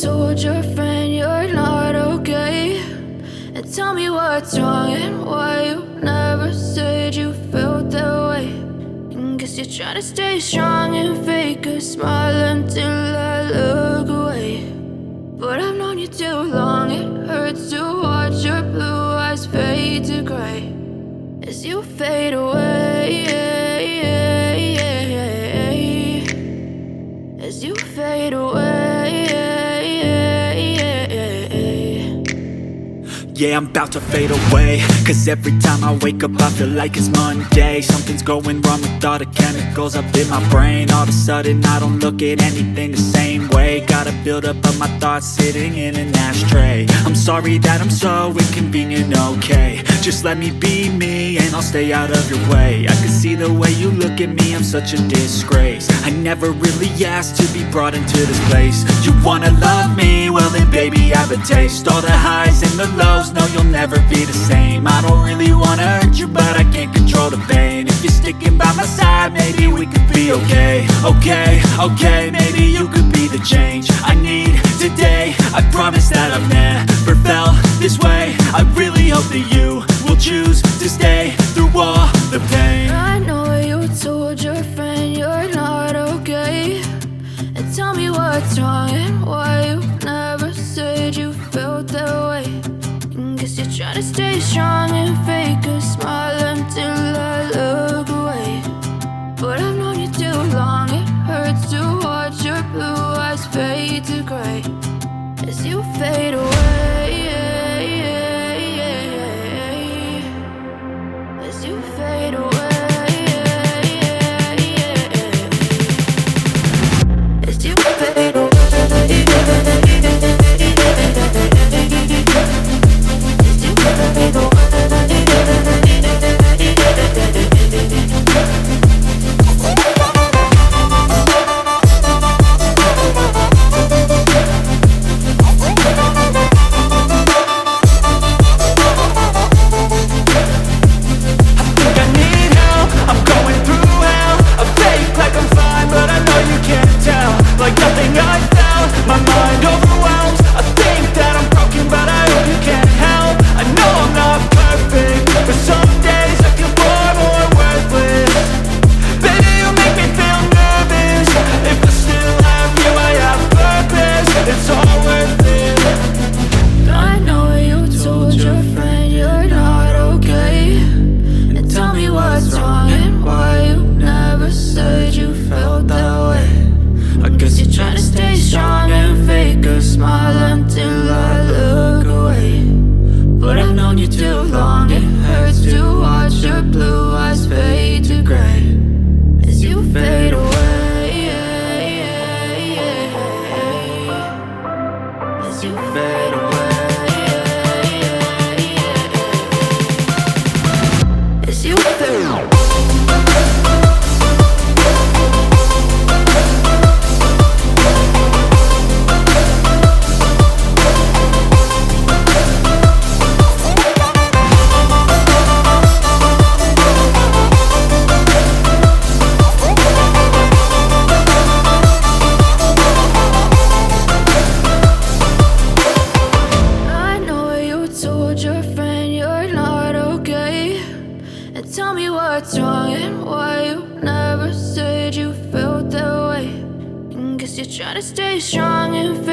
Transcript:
told your friend you're not okay, and tell me what's wrong and why you never said you felt that way. And guess you're trying to stay strong and fake a smile until I look away. But I've known you too long, it hurts to watch your blue eyes fade to gray as you fade away, as you fade away. Yeah, I'm about to fade away, cause every time I wake up I feel like it's Monday. Something's going wrong with all the chemicals up in my brain. All of a sudden I don't look at anything the same way. Gotta build up of my thoughts sitting in an ashtray. I'm sorry that I'm so inconvenient, okay. Just let me be me and I'll stay out of your way. I can see the way you look at me, I'm such a disgrace. I never really asked to be brought into this place. You wanna love me? Well then baby I have a taste. All the highs and the lows, no you'll never be the same. I don't really wanna hurt you but I can't control the pain. If you're sticking by my side maybe we could be okay. Okay, maybe you could be the change I need today. I promise that I've never felt this way. I really hope that you will choose to stay through all the pain. I know you told your friend you're not okay, and tell me what's wrong and why you never said you felt that way. And guess you're trying to stay strong and fake a smile until I look away. But I've known you too long, it hurts to watch your blue eyes fade to gray as you fade away, as you fade away, as you fade away. Trying to stay strong and